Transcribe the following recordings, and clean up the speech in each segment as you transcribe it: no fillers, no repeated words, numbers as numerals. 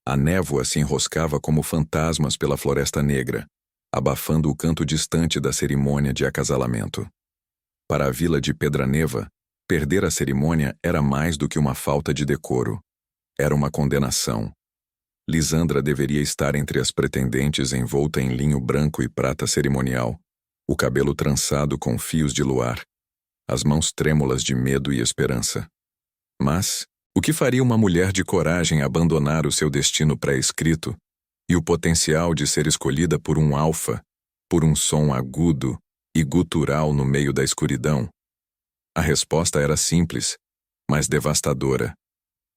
A névoa se enroscava como fantasmas pela floresta negra, abafando o canto distante da cerimônia de acasalamento. Para a vila de Pedraneva, perder a cerimônia era mais do que uma falta de decoro. Era uma condenação. Lisandra deveria estar entre as pretendentes envolta em linho branco e prata cerimonial, o cabelo trançado com fios de luar, as mãos trêmulas de medo e esperança. Mas, o que faria uma mulher de coragem abandonar o seu destino pré-escrito e o potencial de ser escolhida por um alfa, por um som agudo e gutural no meio da escuridão? A resposta era simples, mas devastadora.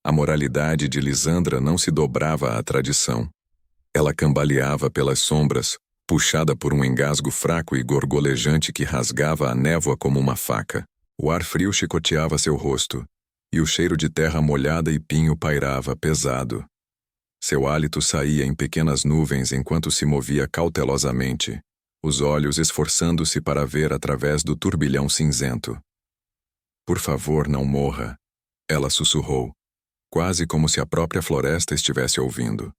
A moralidade de Lisandra não se dobrava à tradição. Ela cambaleava pelas sombras, puxada por um engasgo fraco e gorgolejante que rasgava a névoa como uma faca. O ar frio chicoteava seu rosto, e o cheiro de terra molhada e pinho pairava pesado. Seu hálito saía em pequenas nuvens enquanto se movia cautelosamente, os olhos esforçando-se para ver através do turbilhão cinzento. "Por favor, não morra", ela sussurrou, quase como se a própria floresta estivesse ouvindo.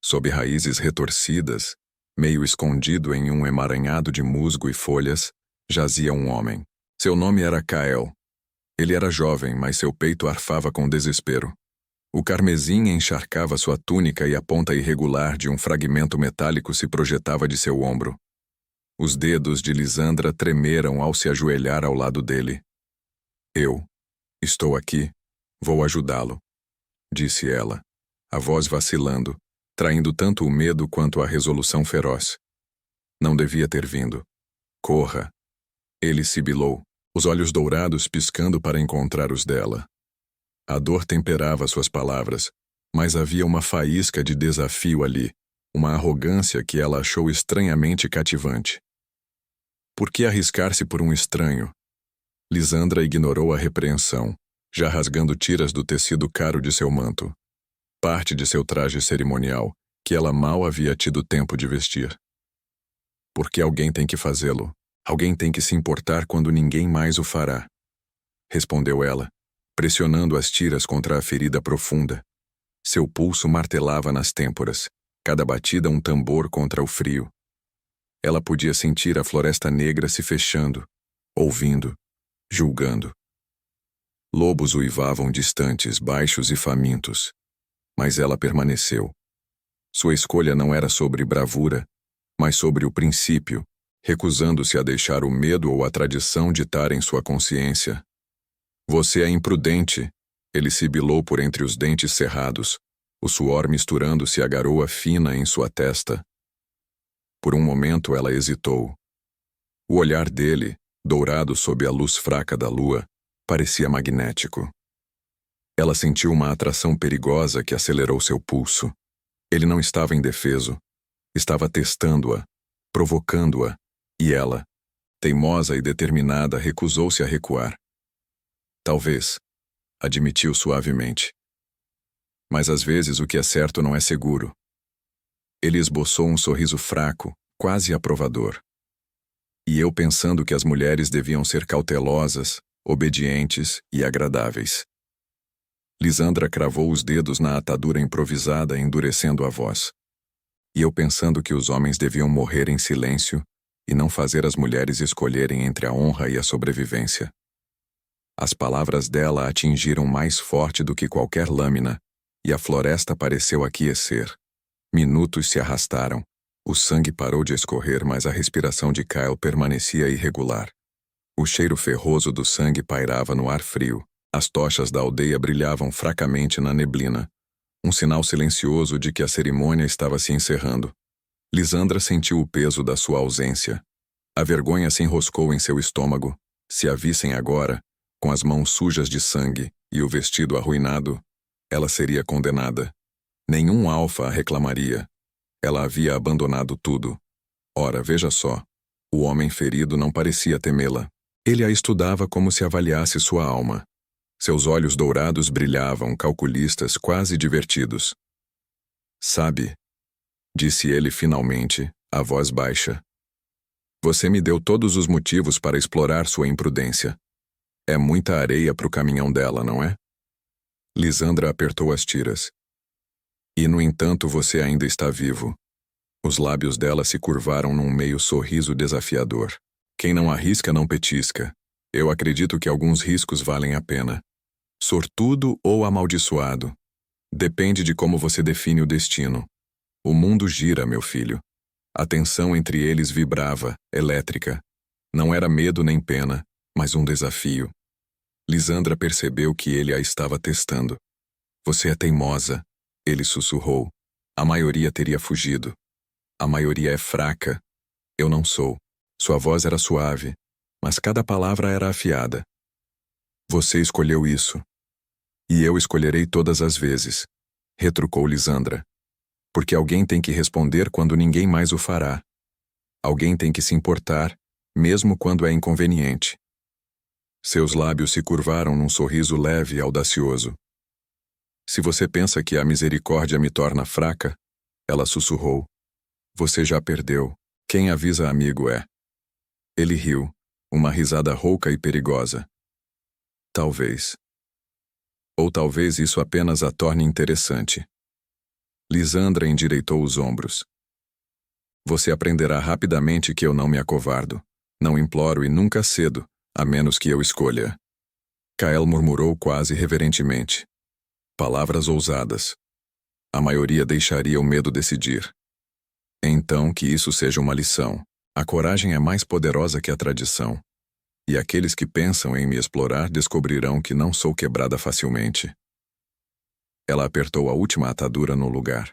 Sob raízes retorcidas, meio escondido em um emaranhado de musgo e folhas, jazia um homem. Seu nome era Kael. Ele era jovem, mas seu peito arfava com desespero. O carmesim encharcava sua túnica e a ponta irregular de um fragmento metálico se projetava de seu ombro. Os dedos de Lisandra tremeram ao se ajoelhar ao lado dele. "Eu estou aqui. Vou ajudá-lo", disse ela, a voz vacilando, traindo tanto o medo quanto a resolução feroz. Não devia ter vindo. "Corra", ele sibilou, os olhos dourados piscando para encontrar os dela. A dor temperava suas palavras, mas havia uma faísca de desafio ali, uma arrogância que ela achou estranhamente cativante. Por que arriscar-se por um estranho? Lisandra ignorou a repreensão, já rasgando tiras do tecido caro de seu manto, parte de seu traje cerimonial, que ela mal havia tido tempo de vestir. "Porque alguém tem que fazê-lo. Alguém tem que se importar quando ninguém mais o fará", respondeu ela, pressionando as tiras contra a ferida profunda. Seu pulso martelava nas têmporas, cada batida um tambor contra o frio. Ela podia sentir a floresta negra se fechando, ouvindo, julgando. Lobos uivavam distantes, baixos e famintos. Mas ela permaneceu. Sua escolha não era sobre bravura, mas sobre o princípio, recusando-se a deixar o medo ou a tradição ditarem sua consciência. "Você é imprudente", ele sibilou por entre os dentes cerrados, o suor misturando-se à garoa fina em sua testa. Por um momento ela hesitou. O olhar dele, dourado sob a luz fraca da lua, parecia magnético. Ela sentiu uma atração perigosa que acelerou seu pulso. Ele não estava indefeso. Estava testando-a, provocando-a, e ela, teimosa e determinada, recusou-se a recuar. "Talvez", admitiu suavemente. "Mas às vezes o que é certo não é seguro." Ele esboçou um sorriso fraco, quase aprovador. "E eu pensando que as mulheres deviam ser cautelosas, obedientes e agradáveis." Lisandra cravou os dedos na atadura improvisada, endurecendo a voz. "E eu pensando que os homens deviam morrer em silêncio e não fazer as mulheres escolherem entre a honra e a sobrevivência." As palavras dela atingiram mais forte do que qualquer lâmina, e a floresta pareceu aquecer. Minutos se arrastaram. O sangue parou de escorrer, mas a respiração de Kyle permanecia irregular. O cheiro ferroso do sangue pairava no ar frio. As tochas da aldeia brilhavam fracamente na neblina, um sinal silencioso de que a cerimônia estava se encerrando. Lisandra sentiu o peso da sua ausência. A vergonha se enroscou em seu estômago. Se a vissem agora, com as mãos sujas de sangue e o vestido arruinado, ela seria condenada. Nenhum alfa a reclamaria. Ela havia abandonado tudo. Ora, veja só. O homem ferido não parecia temê-la. Ele a estudava como se avaliasse sua alma. Seus olhos dourados brilhavam, calculistas, quase divertidos. "Sabe", disse ele finalmente, a voz baixa. "Você me deu todos os motivos para explorar sua imprudência. É muita areia para o caminhão dela, não é?" Lisandra apertou as tiras. E, no entanto, você ainda está vivo. Os lábios dela se curvaram num meio sorriso desafiador. Quem não arrisca não petisca. Eu acredito que alguns riscos valem a pena. Sortudo ou amaldiçoado. Depende de como você define o destino. O mundo gira, meu filho. A tensão entre eles vibrava, elétrica. Não era medo nem pena, mas um desafio. Lisandra percebeu que ele a estava testando. Você é teimosa, ele sussurrou. A maioria teria fugido. A maioria é fraca. Eu não sou. Sua voz era suave, mas cada palavra era afiada. Você escolheu isso. E eu escolherei todas as vezes, retrucou Lisandra. Porque alguém tem que responder quando ninguém mais o fará. Alguém tem que se importar, mesmo quando é inconveniente. Seus lábios se curvaram num sorriso leve e audacioso. Se você pensa que a misericórdia me torna fraca, ela sussurrou, você já perdeu. Quem avisa amigo é. Ele riu, uma risada rouca e perigosa. Talvez. Ou talvez isso apenas a torne interessante. Lisandra endireitou os ombros. Você aprenderá rapidamente que eu não me acovardo. Não imploro e nunca cedo, a menos que eu escolha. Kael murmurou quase reverentemente. Palavras ousadas. A maioria deixaria o medo decidir. Então que isso seja uma lição. A coragem é mais poderosa que a tradição. E aqueles que pensam em me explorar descobrirão que não sou quebrada facilmente. Ela apertou a última atadura no lugar.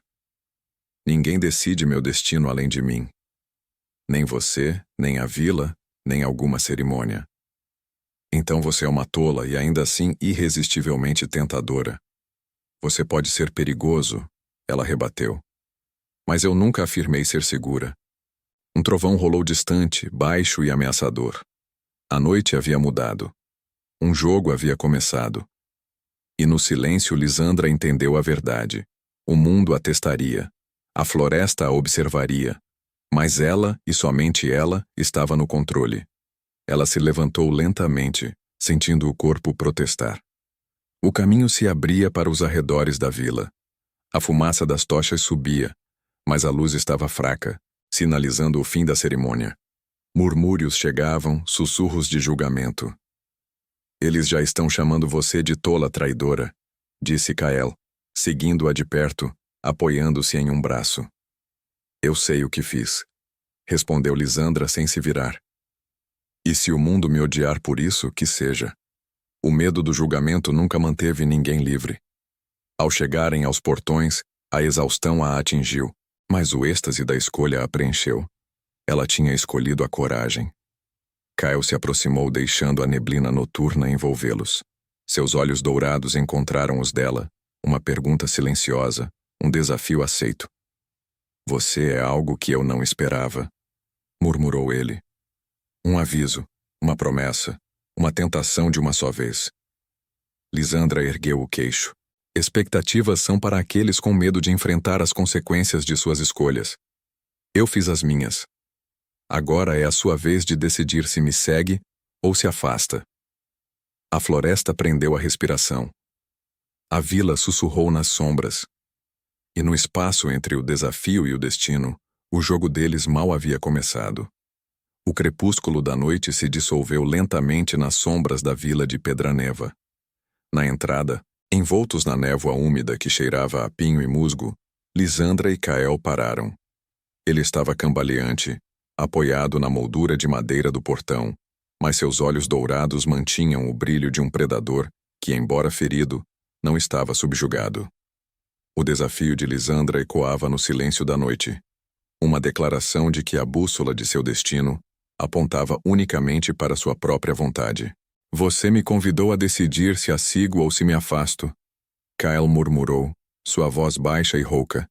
Ninguém decide meu destino além de mim. Nem você, nem a vila, nem alguma cerimônia. Então você é uma tola e ainda assim irresistivelmente tentadora. Você pode ser perigoso, ela rebateu. Mas eu nunca afirmei ser segura. Um trovão rolou distante, baixo e ameaçador. A noite havia mudado. Um jogo havia começado. E no silêncio Lisandra entendeu a verdade. O mundo a testaria. A floresta a observaria. Mas ela, e somente ela, estava no controle. Ela se levantou lentamente, sentindo o corpo protestar. O caminho se abria para os arredores da vila. A fumaça das tochas subia, mas a luz estava fraca, sinalizando o fim da cerimônia. Murmúrios chegavam, sussurros de julgamento. Eles já estão chamando você de tola traidora, disse Kael, seguindo-a de perto, apoiando-se em um braço. Eu sei o que fiz, respondeu Lisandra sem se virar. E se o mundo me odiar por isso, que seja. O medo do julgamento nunca manteve ninguém livre. Ao chegarem aos portões, a exaustão a atingiu, mas o êxtase da escolha a preencheu. Ela tinha escolhido a coragem. Kael se aproximou deixando a neblina noturna envolvê-los. Seus olhos dourados encontraram os dela, uma pergunta silenciosa, um desafio aceito. Você é algo que eu não esperava, murmurou ele. Um aviso, uma promessa, uma tentação de uma só vez. Lisandra ergueu o queixo. Expectativas são para aqueles com medo de enfrentar as consequências de suas escolhas. Eu fiz as minhas. Agora é a sua vez de decidir se me segue ou se afasta. A floresta prendeu a respiração. A vila sussurrou nas sombras. E no espaço entre o desafio e o destino, o jogo deles mal havia começado. O crepúsculo da noite se dissolveu lentamente nas sombras da vila de Pedraneva. Na entrada, envoltos na névoa úmida que cheirava a pinho e musgo, Lisandra e Kael pararam. Ele estava cambaleante, apoiado na moldura de madeira do portão, mas seus olhos dourados mantinham o brilho de um predador que, embora ferido, não estava subjugado. O desafio de Lisandra ecoava no silêncio da noite. Uma declaração de que a bússola de seu destino apontava unicamente para sua própria vontade. Você me convidou a decidir se a sigo ou se me afasto. Kael murmurou, sua voz baixa e rouca.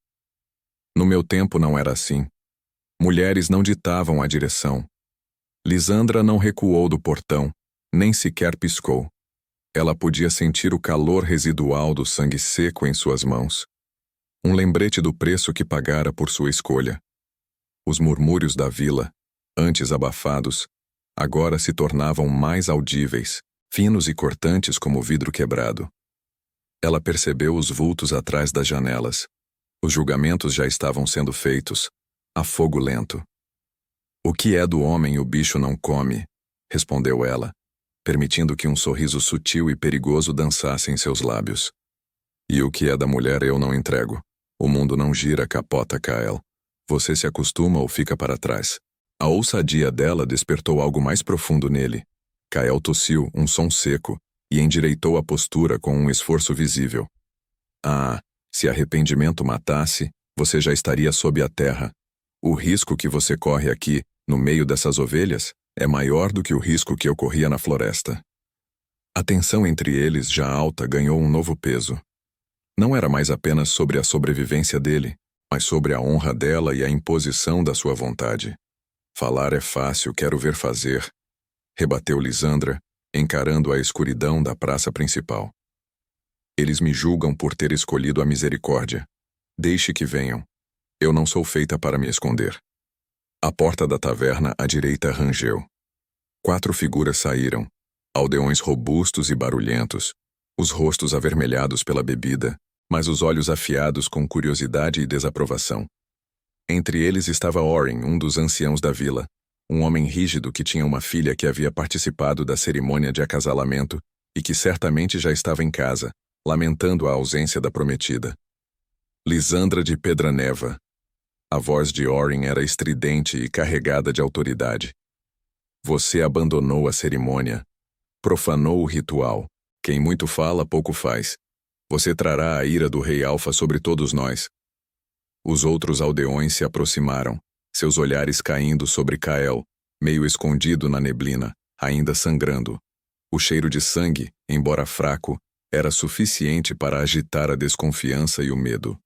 No meu tempo não era assim. Mulheres não ditavam a direção. Lisandra não recuou do portão, nem sequer piscou. Ela podia sentir o calor residual do sangue seco em suas mãos. Um lembrete do preço que pagara por sua escolha. Os murmúrios da vila, antes abafados, agora se tornavam mais audíveis, finos e cortantes como vidro quebrado. Ela percebeu os vultos atrás das janelas, Os julgamentos já estavam sendo feitos, a fogo lento. O que é do homem o bicho não come, respondeu ela, permitindo que um sorriso sutil e perigoso dançasse em seus lábios. E o que é da mulher eu não entrego. O mundo não gira, capota Kael. Você se acostuma ou fica para trás. A ousadia dela despertou algo mais profundo nele. Kael tossiu, um som seco, e endireitou a postura com um esforço visível. Ah, se arrependimento matasse, você já estaria sob a terra. O risco que você corre aqui, no meio dessas ovelhas, é maior do que o risco que eu corria na floresta. A tensão entre eles, já alta, ganhou um novo peso. Não era mais apenas sobre a sobrevivência dele, mas sobre a honra dela e a imposição da sua vontade. Falar é fácil, quero ver fazer, rebateu Lisandra, encarando a escuridão da praça principal. Eles me julgam por ter escolhido a misericórdia. Deixe que venham. Eu não sou feita para me esconder. A porta da taverna à direita rangeu. 4 figuras saíram, aldeões robustos e barulhentos, os rostos avermelhados pela bebida, mas os olhos afiados com curiosidade e desaprovação. Entre eles estava Orin, um dos anciãos da vila, um homem rígido que tinha uma filha que havia participado da cerimônia de acasalamento e que certamente já estava em casa, lamentando a ausência da prometida. Lisandra de Pedraneva. A voz de Orin era estridente e carregada de autoridade. Você abandonou a cerimônia. Profanou o ritual. Quem muito fala, pouco faz. Você trará a ira do rei Alfa sobre todos nós. Os outros aldeões se aproximaram, seus olhares caindo sobre Kael, meio escondido na neblina, ainda sangrando. O cheiro de sangue, embora fraco, era suficiente para agitar a desconfiança e o medo.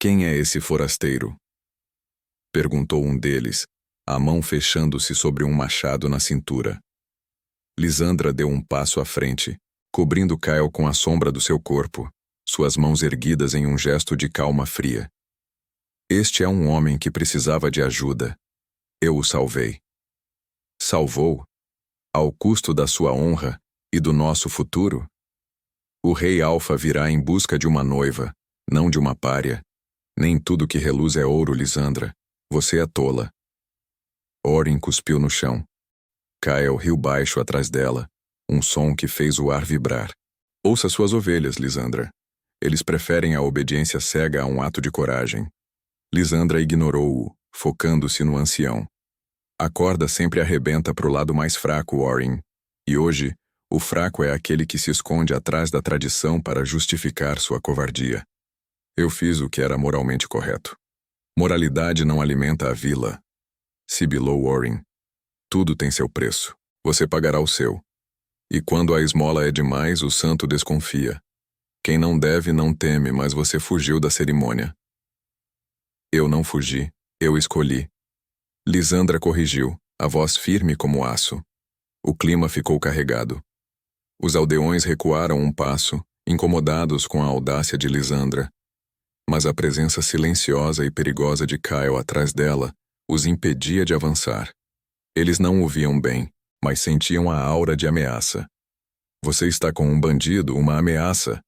Quem é esse forasteiro? Perguntou um deles, a mão fechando-se sobre um machado na cintura. Lisandra deu um passo à frente, cobrindo Kael com a sombra do seu corpo, suas mãos erguidas em um gesto de calma fria. Este é um homem que precisava de ajuda. Eu o salvei. Salvou? Ao custo da sua honra e do nosso futuro? O rei Alfa virá em busca de uma noiva, não de uma pária. Nem tudo que reluz é ouro, Lisandra. Você é tola. Orin cuspiu no chão. Kael riu baixo atrás dela, um som que fez o ar vibrar. Ouça suas ovelhas, Lisandra. Eles preferem a obediência cega a um ato de coragem. Lisandra ignorou-o, focando-se no ancião. A corda sempre arrebenta para o lado mais fraco, Orin. E hoje, o fraco é aquele que se esconde atrás da tradição para justificar sua covardia. Eu fiz o que era moralmente correto. Moralidade não alimenta a vila. Sibilou Orin. Tudo tem seu preço. Você pagará o seu. E quando a esmola é demais, o santo desconfia. Quem não deve não teme, mas você fugiu da cerimônia. Eu não fugi, eu escolhi. Lisandra corrigiu, a voz firme como aço. O clima ficou carregado. Os aldeões recuaram um passo, incomodados com a audácia de Lisandra. Mas a presença silenciosa e perigosa de Kael atrás dela os impedia de avançar. Eles não o viam bem, mas sentiam a aura de ameaça. Você está com um bandido, uma ameaça,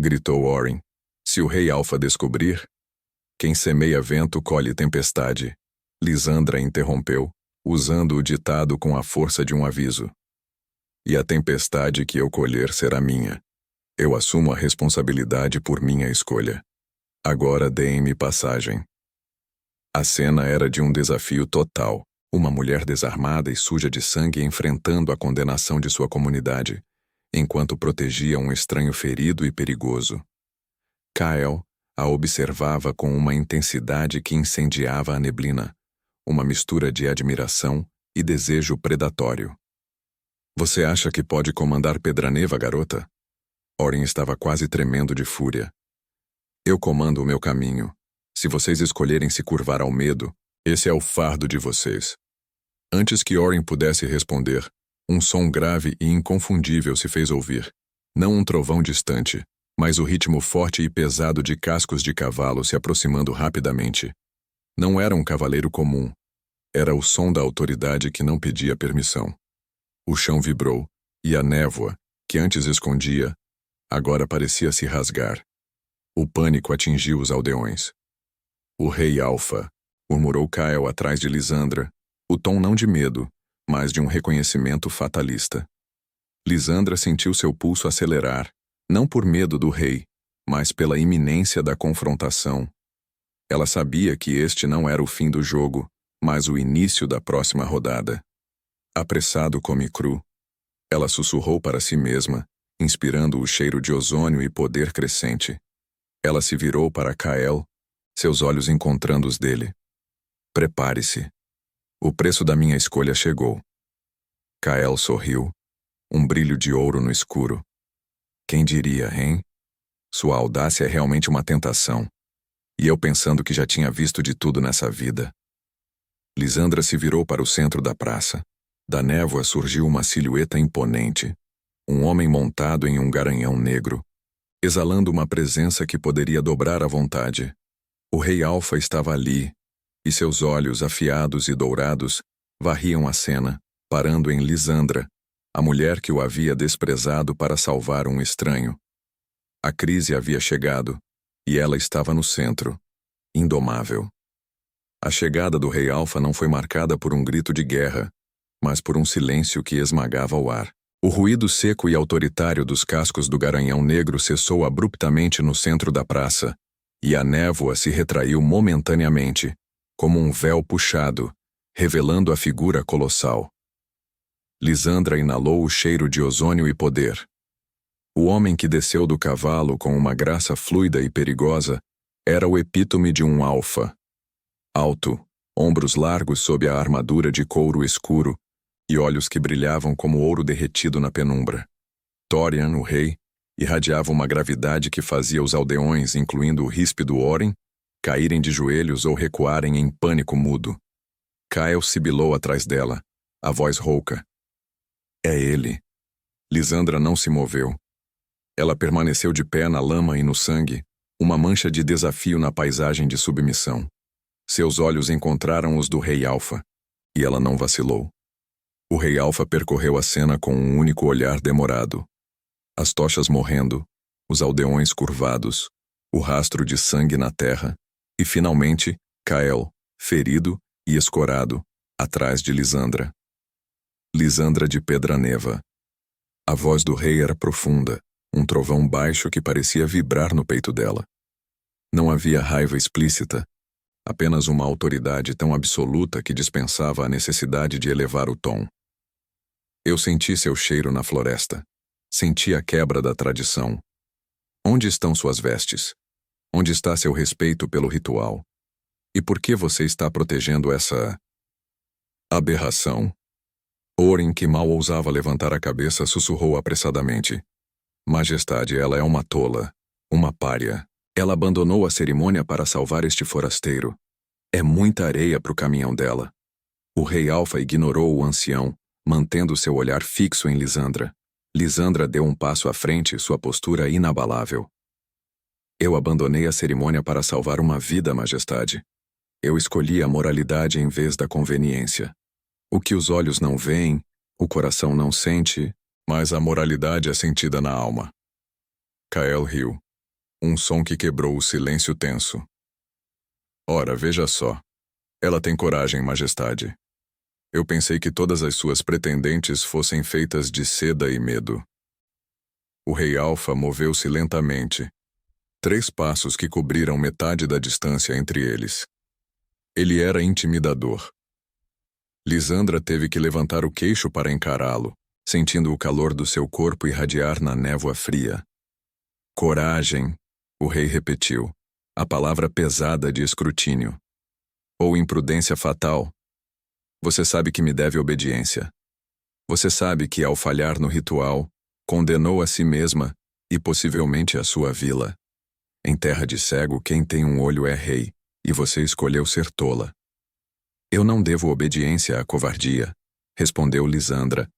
gritou Orin. Se o rei Alfa descobrir... Quem semeia vento colhe tempestade. Lisandra interrompeu, usando o ditado com a força de um aviso. E a tempestade que eu colher será minha. Eu assumo a responsabilidade por minha escolha. Agora deem-me passagem. A cena era de um desafio total. Uma mulher desarmada e suja de sangue enfrentando a condenação de sua comunidade, enquanto protegia um estranho ferido e perigoso. Kael a observava com uma intensidade que incendiava a neblina, uma mistura de admiração e desejo predatório. Você acha que pode comandar Pedraneva, garota? Orin estava quase tremendo de fúria. Eu comando o meu caminho. Se vocês escolherem se curvar ao medo, esse é o fardo de vocês. Antes que Orin pudesse responder, um som grave e inconfundível se fez ouvir. Não um trovão distante, mas o ritmo forte e pesado de cascos de cavalo se aproximando rapidamente. Não era um cavaleiro comum. Era o som da autoridade que não pedia permissão. O chão vibrou, e a névoa, que antes escondia, agora parecia se rasgar. O pânico atingiu os aldeões. O rei Alfa, murmurou Kael atrás de Lisandra, o tom não de medo, mas de um reconhecimento fatalista. Lisandra sentiu seu pulso acelerar, não por medo do rei, mas pela iminência da confrontação. Ela sabia que este não era o fim do jogo, mas o início da próxima rodada. Apressado como cru, ela sussurrou para si mesma, inspirando o cheiro de ozônio e poder crescente. Ela se virou para Kael, seus olhos encontrando os dele. Prepare-se. O preço da minha escolha chegou. Kael sorriu, um brilho de ouro no escuro. Quem diria, hein? Sua audácia é realmente uma tentação. E eu pensando que já tinha visto de tudo nessa vida. Lisandra se virou para o centro da praça. Da névoa surgiu uma silhueta imponente. Um homem montado em um garanhão negro, exalando uma presença que poderia dobrar à vontade. O rei Alfa estava ali, e seus olhos afiados e dourados varriam a cena, parando em Lisandra, a mulher que o havia desprezado para salvar um estranho. A crise havia chegado, e ela estava no centro, indomável. A chegada do rei Alfa não foi marcada por um grito de guerra, mas por um silêncio que esmagava o ar. O ruído seco e autoritário dos cascos do garanhão negro cessou abruptamente no centro da praça, e a névoa se retraiu momentaneamente, como um véu puxado, revelando a figura colossal. Lisandra inalou o cheiro de ozônio e poder. O homem que desceu do cavalo com uma graça fluida e perigosa era o epítome de um alfa. Alto, ombros largos sob a armadura de couro escuro e olhos que brilhavam como ouro derretido na penumbra. Thorian, o rei, irradiava uma gravidade que fazia os aldeões, incluindo o ríspido Oren, caírem de joelhos ou recuarem em pânico mudo. Kael sibilou atrás dela, a voz rouca. É ele. Lisandra não se moveu. Ela permaneceu de pé na lama e no sangue, uma mancha de desafio na paisagem de submissão. Seus olhos encontraram os do rei Alfa, e ela não vacilou. O rei Alfa percorreu a cena com um único olhar demorado. As tochas morrendo, os aldeões curvados, o rastro de sangue na terra, e finalmente, Kael, ferido e escorado, atrás de Lisandra. Lisandra de Pedraneva. A voz do rei era profunda, um trovão baixo que parecia vibrar no peito dela. Não havia raiva explícita, apenas uma autoridade tão absoluta que dispensava a necessidade de elevar o tom. Eu senti seu cheiro na floresta. Senti a quebra da tradição. Onde estão suas vestes? Onde está seu respeito pelo ritual? E por que você está protegendo essa aberração? Oren, que mal ousava levantar a cabeça, sussurrou apressadamente. Majestade, ela é uma tola, uma pária. Ela abandonou a cerimônia para salvar este forasteiro. É muita areia para o caminhão dela. O rei Alfa ignorou o ancião, mantendo seu olhar fixo em Lisandra. Lisandra deu um passo à frente, sua postura inabalável. Eu abandonei a cerimônia para salvar uma vida, Majestade. Eu escolhi a moralidade em vez da conveniência. O que os olhos não veem, o coração não sente, mas a moralidade é sentida na alma. Kael riu. Um som que quebrou o silêncio tenso. Ora, veja só. Ela tem coragem, Majestade. Eu pensei que todas as suas pretendentes fossem feitas de seda e medo. O rei Alfa moveu-se lentamente. 3 passos que cobriram metade da distância entre eles. Ele era intimidador. Lisandra teve que levantar o queixo para encará-lo, sentindo o calor do seu corpo irradiar na névoa fria. Coragem, o rei repetiu, a palavra pesada de escrutínio. Ou imprudência fatal. Você sabe que me deve obediência. Você sabe que, ao falhar no ritual, condenou a si mesma e possivelmente a sua vila. Em terra de cego, quem tem um olho é rei, e você escolheu ser tola. Eu não devo obediência à covardia, respondeu Lisandra,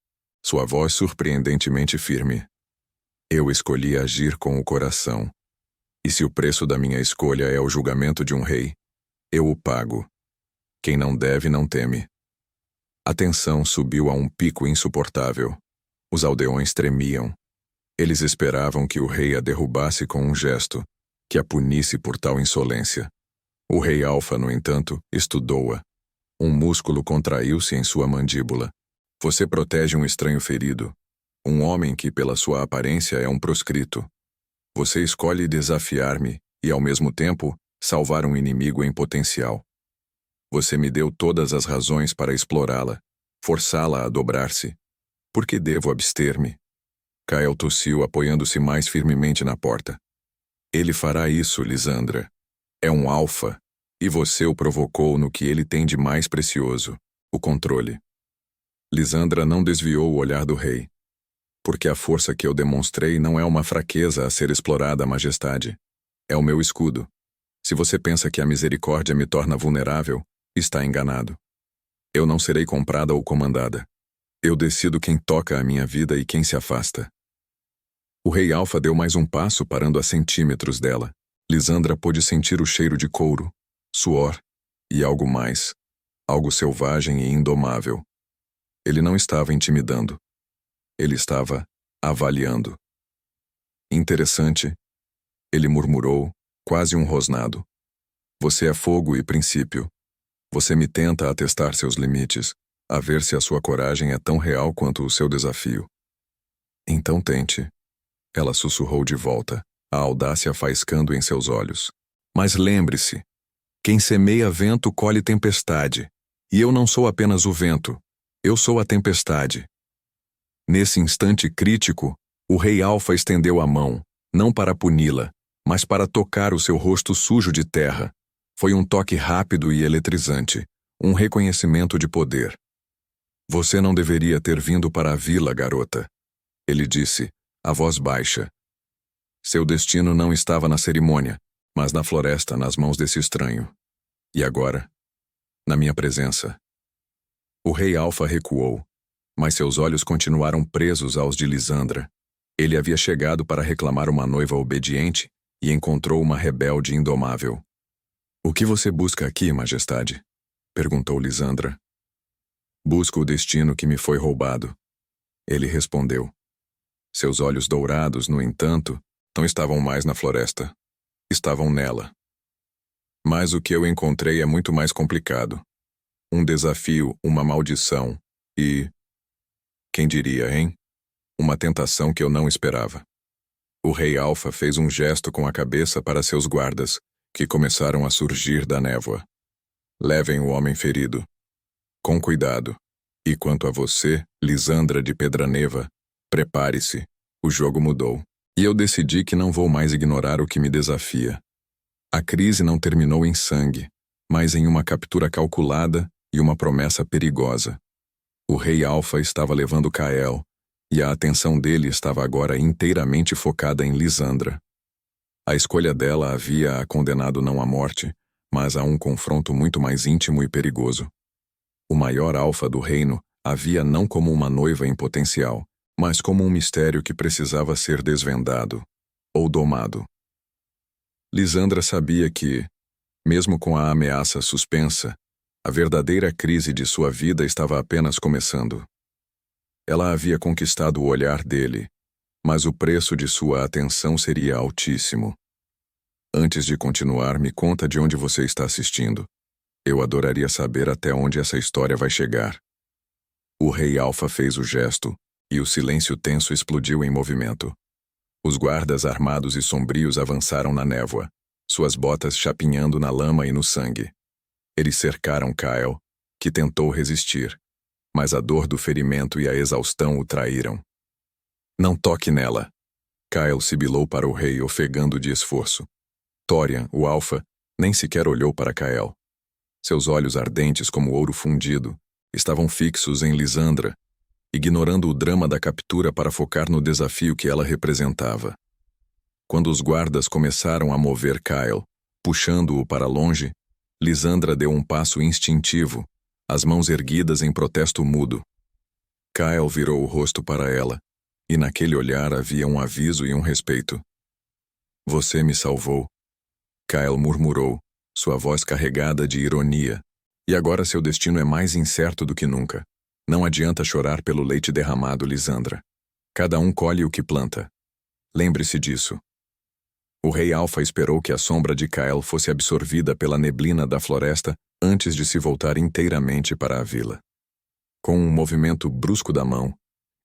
sua voz surpreendentemente firme. Eu escolhi agir com o coração. E se o preço da minha escolha é o julgamento de um rei, eu o pago. Quem não deve, não teme. A tensão subiu a um pico insuportável. Os aldeões tremiam. Eles esperavam que o rei a derrubasse com um gesto, que a punisse por tal insolência. O rei Alfa, no entanto, estudou-a. Um músculo contraiu-se em sua mandíbula. Você protege um estranho ferido, um homem que, pela sua aparência, é um proscrito. Você escolhe desafiar-me e, ao mesmo tempo, salvar um inimigo em potencial. Você me deu todas as razões para explorá-la, forçá-la a dobrar-se. Por que devo abster-me? Kyle tossiu, apoiando-se mais firmemente na porta. Ele fará isso, Lisandra. É um alfa, e você o provocou no que ele tem de mais precioso, o controle. Lisandra não desviou o olhar do rei. Porque a força que eu demonstrei não é uma fraqueza a ser explorada, majestade. É o meu escudo. Se você pensa que a misericórdia me torna vulnerável, está enganado. Eu não serei comprada ou comandada. Eu decido quem toca a minha vida e quem se afasta. O rei Alfa deu mais um passo, parando a centímetros dela. Lisandra pôde sentir o cheiro de couro, suor e algo mais. Algo selvagem e indomável. Ele não estava intimidando. Ele estava avaliando. Interessante, ele murmurou, quase um rosnado. Você é fogo e princípio. Você me tenta a testar seus limites, a ver se a sua coragem é tão real quanto o seu desafio. Então tente. Ela sussurrou de volta, a audácia faiscando em seus olhos. Mas lembre-se, quem semeia vento colhe tempestade, e eu não sou apenas o vento, eu sou a tempestade. Nesse instante crítico, o rei Alfa estendeu a mão, não para puni-la, mas para tocar o seu rosto sujo de terra. Foi um toque rápido e eletrizante, um reconhecimento de poder. Você não deveria ter vindo para a vila, garota. Ele disse, a voz baixa. Seu destino não estava na cerimônia, mas na floresta, nas mãos desse estranho. E agora? Na minha presença. O rei Alfa recuou, mas seus olhos continuaram presos aos de Lisandra. Ele havia chegado para reclamar uma noiva obediente e encontrou uma rebelde indomável. O que você busca aqui, majestade? Perguntou Lisandra. Busco o destino que me foi roubado. Ele respondeu. Seus olhos dourados, no entanto, não estavam mais na floresta. Estavam nela. Mas o que eu encontrei é muito mais complicado. Um desafio, uma maldição e... Quem diria, hein? Uma tentação que eu não esperava. O rei Alfa fez um gesto com a cabeça para seus guardas, que começaram a surgir da névoa. Levem o homem ferido. Com cuidado. E quanto a você, Lisandra de Pedraneva, prepare-se. O jogo mudou. E eu decidi que não vou mais ignorar o que me desafia. A crise não terminou em sangue, mas em uma captura calculada e uma promessa perigosa. O rei Alfa estava levando Kael, e a atenção dele estava agora inteiramente focada em Lisandra. A escolha dela havia a condenado não à morte, mas a um confronto muito mais íntimo e perigoso. O maior alfa do reino a via não como uma noiva em potencial, mas como um mistério que precisava ser desvendado, ou domado. Lisandra sabia que, mesmo com a ameaça suspensa, a verdadeira crise de sua vida estava apenas começando. Ela havia conquistado o olhar dele, mas o preço de sua atenção seria altíssimo. Antes de continuar, me conta de onde você está assistindo. Eu adoraria saber até onde essa história vai chegar. O rei Alfa fez o gesto, e o silêncio tenso explodiu em movimento. Os guardas armados e sombrios avançaram na névoa, suas botas chapinhando na lama e no sangue. Eles cercaram Kyle, que tentou resistir, mas a dor do ferimento e a exaustão o traíram. Não toque nela. Kyle sibilou para o rei, ofegando de esforço. Thorian, o Alfa, nem sequer olhou para Kyle. Seus olhos ardentes como ouro fundido estavam fixos em Lisandra, ignorando o drama da captura para focar no desafio que ela representava. Quando os guardas começaram a mover Kyle, puxando-o para longe, Lisandra deu um passo instintivo, as mãos erguidas em protesto mudo. Kyle virou o rosto para ela, e naquele olhar havia um aviso e um respeito. Você me salvou. Kyle murmurou, sua voz carregada de ironia. E agora seu destino é mais incerto do que nunca. Não adianta chorar pelo leite derramado, Lisandra. Cada um colhe o que planta. Lembre-se disso. O rei Alfa esperou que a sombra de Kael fosse absorvida pela neblina da floresta antes de se voltar inteiramente para a vila. Com um movimento brusco da mão,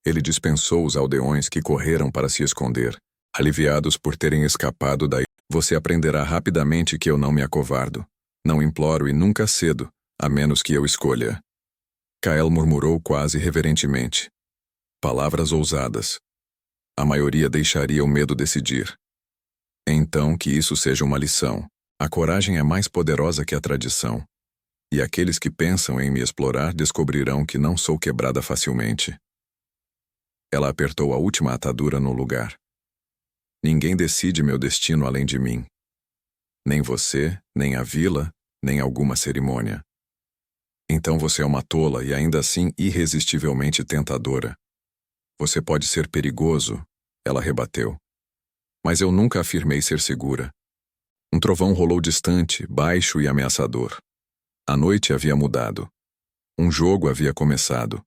ele dispensou os aldeões que correram para se esconder, aliviados por terem escapado da ilha. Você aprenderá rapidamente que eu não me acovardo. Não imploro e nunca cedo, a menos que eu escolha. Kael murmurou quase reverentemente. Palavras ousadas. A maioria deixaria o medo decidir. Então que isso seja uma lição. A coragem é mais poderosa que a tradição. E aqueles que pensam em me explorar descobrirão que não sou quebrada facilmente. Ela apertou a última atadura no lugar. Ninguém decide meu destino além de mim. Nem você, nem a vila, nem alguma cerimônia. Então você é uma tola e ainda assim irresistivelmente tentadora. Você pode ser perigoso, ela rebateu. Mas eu nunca afirmei ser segura. Um trovão rolou distante, baixo e ameaçador. A noite havia mudado. Um jogo havia começado.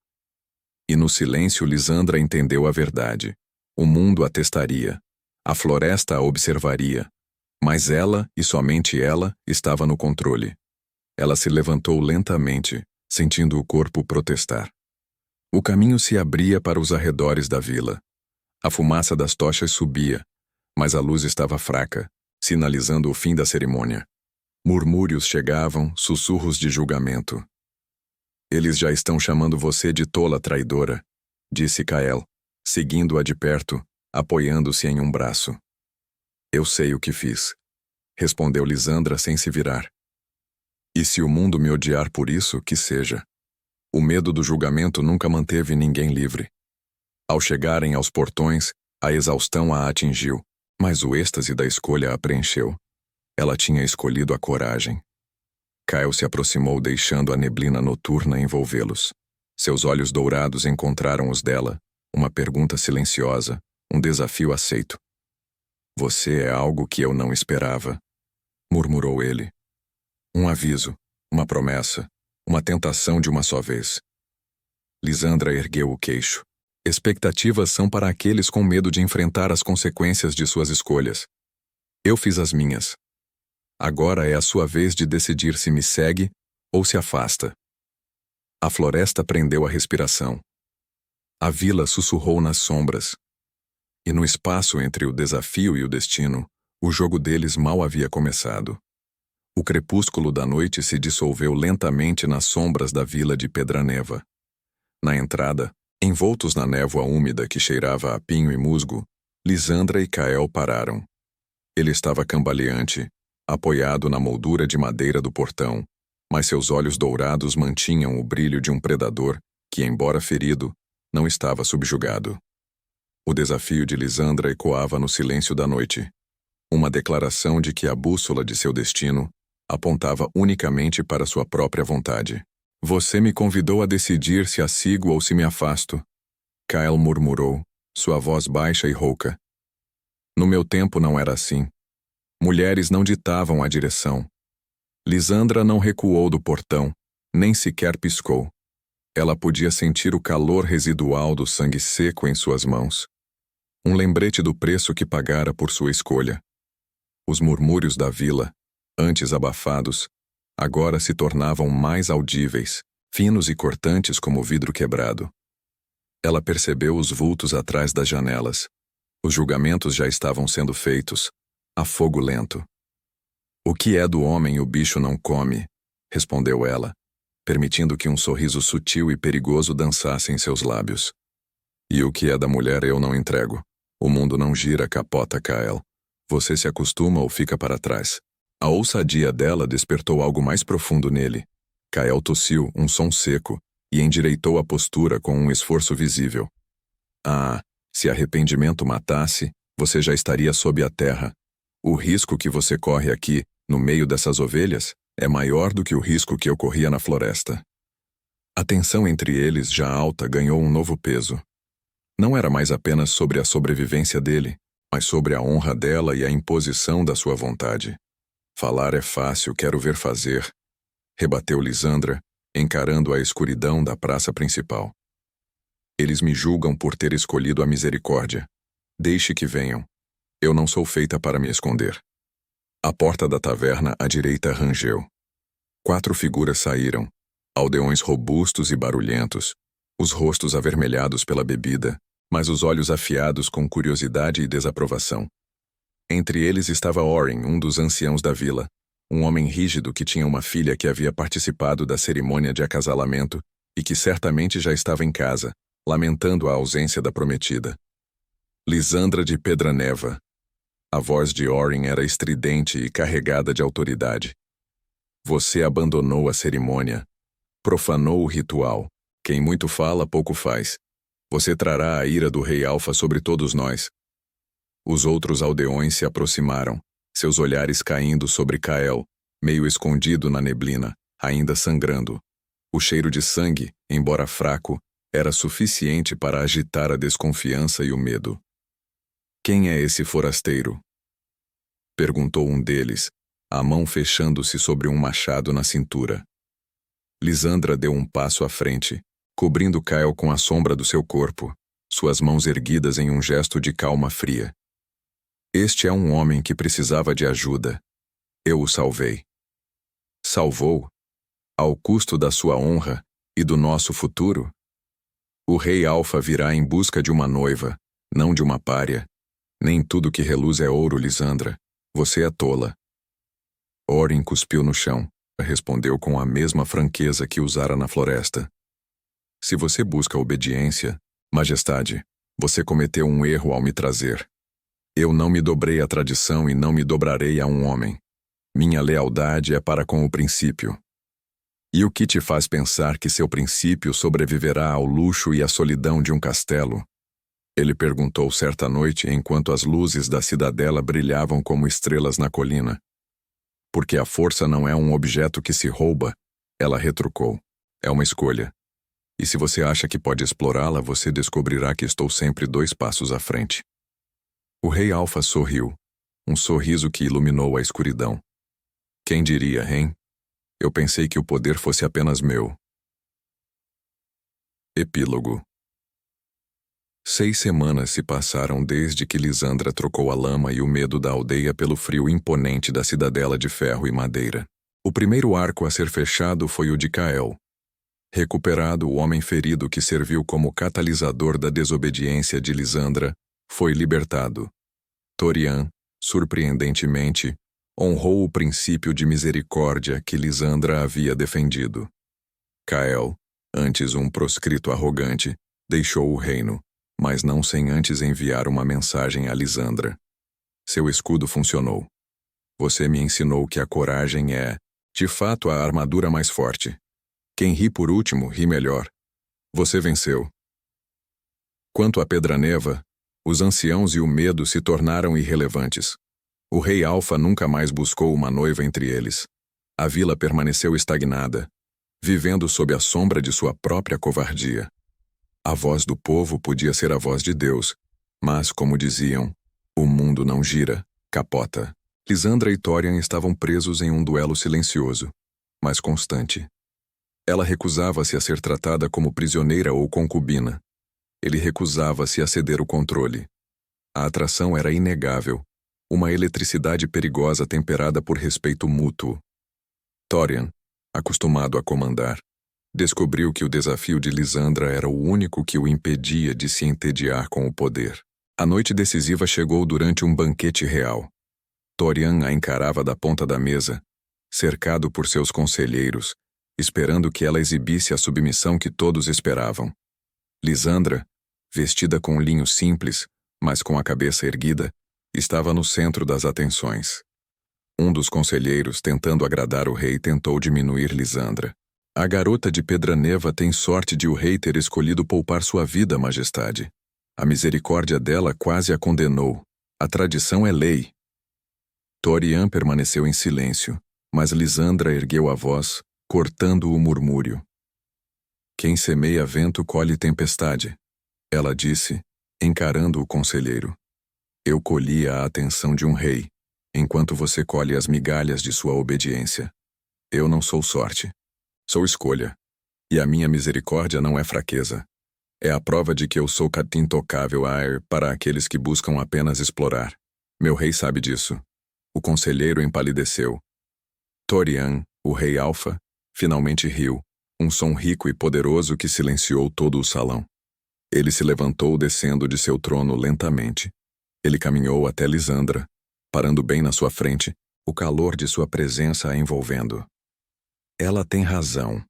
E no silêncio Lisandra entendeu a verdade. O mundo a testaria. A floresta a observaria. Mas ela, e somente ela, estava no controle. Ela se levantou lentamente, sentindo o corpo protestar. O caminho se abria para os arredores da vila. A fumaça das tochas subia, mas a luz estava fraca, sinalizando o fim da cerimônia. Murmúrios chegavam, sussurros de julgamento. Eles já estão chamando você de tola traidora, disse Kael, seguindo-a de perto, apoiando-se em um braço. Eu sei o que fiz, respondeu Lisandra sem se virar. E se o mundo me odiar por isso, que seja. O medo do julgamento nunca manteve ninguém livre. Ao chegarem aos portões, a exaustão a atingiu, mas o êxtase da escolha a preencheu. Ela tinha escolhido a coragem. Kael se aproximou deixando a neblina noturna envolvê-los. Seus olhos dourados encontraram os dela, uma pergunta silenciosa, um desafio aceito. Você é algo que eu não esperava, murmurou ele. Um aviso, uma promessa, uma tentação de uma só vez. Lisandra ergueu o queixo. Expectativas são para aqueles com medo de enfrentar as consequências de suas escolhas. Eu fiz as minhas. Agora é a sua vez de decidir se me segue ou se afasta. A floresta prendeu a respiração. A vila sussurrou nas sombras. E no espaço entre o desafio e o destino, o jogo deles mal havia começado. O crepúsculo da noite se dissolveu lentamente nas sombras da vila de Pedraneva. Na entrada, envoltos na névoa úmida que cheirava a pinho e musgo, Lisandra e Kael pararam. Ele estava cambaleante, apoiado na moldura de madeira do portão, mas seus olhos dourados mantinham o brilho de um predador que, embora ferido, não estava subjugado. O desafio de Lisandra ecoava no silêncio da noite. Uma declaração de que a bússola de seu destino apontava unicamente para sua própria vontade. Você me convidou a decidir se a sigo ou se me afasto. Kael murmurou, sua voz baixa e rouca. No meu tempo não era assim. Mulheres não ditavam a direção. Lisandra não recuou do portão, nem sequer piscou. Ela podia sentir o calor residual do sangue seco em suas mãos. Um lembrete do preço que pagara por sua escolha. Os murmúrios da vila, antes abafados, agora se tornavam mais audíveis, finos e cortantes como vidro quebrado. Ela percebeu os vultos atrás das janelas. Os julgamentos já estavam sendo feitos, a fogo lento. O que é do homem o bicho não come, respondeu ela, permitindo que um sorriso sutil e perigoso dançasse em seus lábios. E o que é da mulher eu não entrego. O mundo não gira, capota Kael. Você se acostuma ou fica para trás. A ousadia dela despertou algo mais profundo nele. Kael tossiu, um som seco, e endireitou a postura com um esforço visível. Ah, se arrependimento matasse, você já estaria sob a terra. O risco que você corre aqui, no meio dessas ovelhas, é maior do que o risco que eu corria na floresta. A tensão entre eles, já alta, ganhou um novo peso. Não era mais apenas sobre a sobrevivência dele, mas sobre a honra dela e a imposição da sua vontade. Falar é fácil, quero ver fazer, rebateu Lisandra, encarando a escuridão da praça principal. Eles me julgam por ter escolhido a misericórdia. Deixe que venham. Eu não sou feita para me esconder. A porta da taverna à direita rangeu. 4 figuras saíram, aldeões robustos e barulhentos, os rostos avermelhados pela bebida, mas os olhos afiados com curiosidade e desaprovação. Entre eles estava Orin, um dos anciãos da vila, um homem rígido que tinha uma filha que havia participado da cerimônia de acasalamento e que certamente já estava em casa, lamentando a ausência da prometida. Lisandra de Pedraneva. A voz de Orin era estridente e carregada de autoridade. Você abandonou a cerimônia. Profanou o ritual. Quem muito fala, pouco faz. Você trará a ira do Rei Alfa sobre todos nós. Os outros aldeões se aproximaram, seus olhares caindo sobre Kael, meio escondido na neblina, ainda sangrando. O cheiro de sangue, embora fraco, era suficiente para agitar a desconfiança e o medo. Quem é esse forasteiro? Perguntou um deles, a mão fechando-se sobre um machado na cintura. Lisandra deu um passo à frente, cobrindo Kael com a sombra do seu corpo, suas mãos erguidas em um gesto de calma fria. Este é um homem que precisava de ajuda. Eu o salvei. Salvou? Ao custo da sua honra e do nosso futuro? O Rei Alfa virá em busca de uma noiva, não de uma pária. Nem tudo que reluz é ouro, Lisandra. Você é tola. Orin cuspiu no chão, respondeu com a mesma franqueza que usara na floresta. Se você busca obediência, Majestade, você cometeu um erro ao me trazer. Eu não me dobrei à tradição e não me dobrarei a um homem. Minha lealdade é para com o princípio. E o que te faz pensar que seu princípio sobreviverá ao luxo e à solidão de um castelo? Ele perguntou certa noite enquanto as luzes da cidadela brilhavam como estrelas na colina. Porque a força não é um objeto que se rouba, ela retrucou. É uma escolha. E se você acha que pode explorá-la, você descobrirá que estou sempre 2 passos à frente. O Rei Alfa sorriu, um sorriso que iluminou a escuridão. Quem diria, hein? Eu pensei que o poder fosse apenas meu. Epílogo. 6 semanas se passaram desde que Lisandra trocou a lama e o medo da aldeia pelo frio imponente da cidadela de ferro e madeira. O primeiro arco a ser fechado foi o de Kael. Recuperado, o homem ferido que serviu como catalisador da desobediência de Lisandra foi libertado. Torian, surpreendentemente, honrou o princípio de misericórdia que Lisandra havia defendido. Kael, antes um proscrito arrogante, deixou o reino, mas não sem antes enviar uma mensagem a Lisandra. Seu escudo funcionou. Você me ensinou que a coragem é, de fato, a armadura mais forte. Quem ri por último, ri melhor. Você venceu. Quanto a Pedraneva, os anciãos e o medo se tornaram irrelevantes. O Rei Alfa nunca mais buscou uma noiva entre eles. A vila permaneceu estagnada, vivendo sob a sombra de sua própria covardia. A voz do povo podia ser a voz de Deus, mas, como diziam, o mundo não gira, capota. Lisandra e Torian estavam presos em um duelo silencioso, mas constante. Ela recusava-se a ser tratada como prisioneira ou concubina. Ele recusava-se a ceder o controle. A atração era inegável, uma eletricidade perigosa temperada por respeito mútuo. Torian, acostumado a comandar, descobriu que o desafio de Lisandra era o único que o impedia de se entediar com o poder. A noite decisiva chegou durante um banquete real. Torian a encarava da ponta da mesa, cercado por seus conselheiros, esperando que ela exibisse a submissão que todos esperavam. Lisandra, vestida com linho simples, mas com a cabeça erguida, estava no centro das atenções. Um dos conselheiros, tentando agradar o rei, tentou diminuir Lisandra. A garota de Pedraneva tem sorte de o rei ter escolhido poupar sua vida, majestade. A misericórdia dela quase a condenou. A tradição é lei. Torian permaneceu em silêncio, mas Lisandra ergueu a voz, cortando o murmúrio. Quem semeia vento colhe tempestade, ela disse, encarando o conselheiro. Eu colhi a atenção de um rei, enquanto você colhe as migalhas de sua obediência. Eu não sou sorte. Sou escolha. E a minha misericórdia não é fraqueza. É a prova de que eu sou intocável para aqueles que buscam apenas explorar. Meu rei sabe disso. O conselheiro empalideceu. Torian, o rei Alfa, finalmente riu, um som rico e poderoso que silenciou todo o salão. Ele se levantou descendo de seu trono lentamente. Ele caminhou até Lisandra, parando bem na sua frente, o calor de sua presença a envolvendo. Ela tem razão,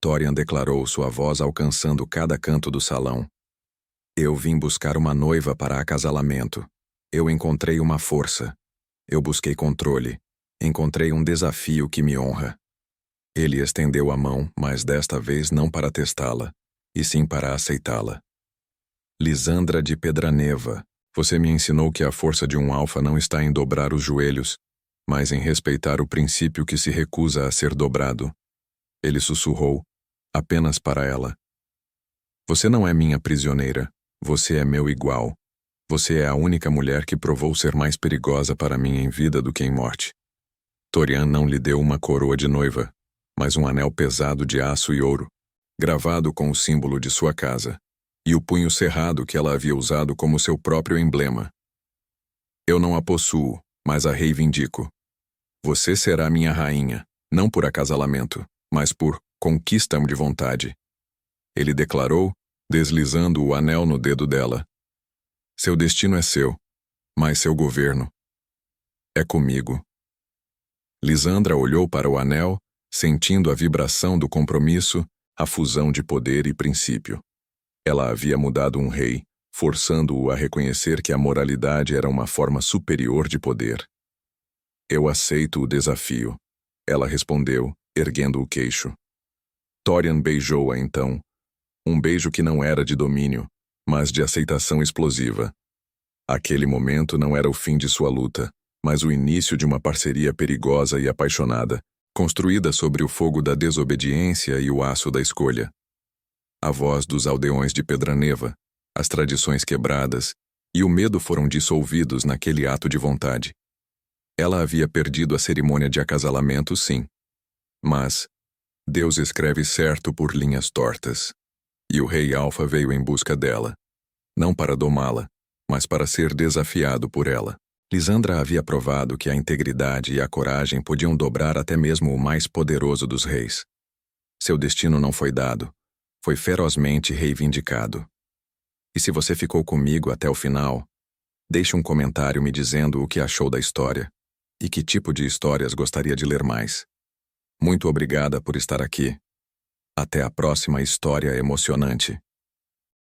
Torian declarou, sua voz alcançando cada canto do salão. Eu vim buscar uma noiva para acasalamento. Eu encontrei uma força. Eu busquei controle. Encontrei um desafio que me honra. Ele estendeu a mão, mas desta vez não para testá-la, e sim para aceitá-la. Lisandra de Pedraneva, você me ensinou que a força de um alfa não está em dobrar os joelhos, mas em respeitar o princípio que se recusa a ser dobrado. Ele sussurrou, apenas para ela. Você não é minha prisioneira, você é meu igual. Você é a única mulher que provou ser mais perigosa para mim em vida do que em morte. Torian não lhe deu uma coroa de noiva, mas um anel pesado de aço e ouro, gravado com o símbolo de sua casa, e o punho cerrado que ela havia usado como seu próprio emblema. Eu não a possuo, mas a reivindico. Você será minha rainha, não por acasalamento, mas por conquista de vontade. Ele declarou, deslizando o anel no dedo dela. Seu destino é seu, mas seu governo é comigo. Lisandra olhou para o anel, sentindo a vibração do compromisso, a fusão de poder e princípio. Ela havia mudado um rei, forçando-o a reconhecer que a moralidade era uma forma superior de poder. Eu aceito o desafio, ela respondeu, erguendo o queixo. Torian beijou-a então, um beijo que não era de domínio, mas de aceitação explosiva. Aquele momento não era o fim de sua luta, mas o início de uma parceria perigosa e apaixonada, construída sobre o fogo da desobediência e o aço da escolha. A voz dos aldeões de Pedraneva, as tradições quebradas e o medo foram dissolvidos naquele ato de vontade. Ela havia perdido a cerimônia de acasalamento, sim. Mas Deus escreve certo por linhas tortas. E o rei Alfa veio em busca dela, não para domá-la, mas para ser desafiado por ela. Lisandra havia provado que a integridade e a coragem podiam dobrar até mesmo o mais poderoso dos reis. Seu destino não foi dado, foi ferozmente reivindicado. E se você ficou comigo até o final, deixe um comentário me dizendo o que achou da história e que tipo de histórias gostaria de ler mais. Muito obrigada por estar aqui. Até a próxima história emocionante.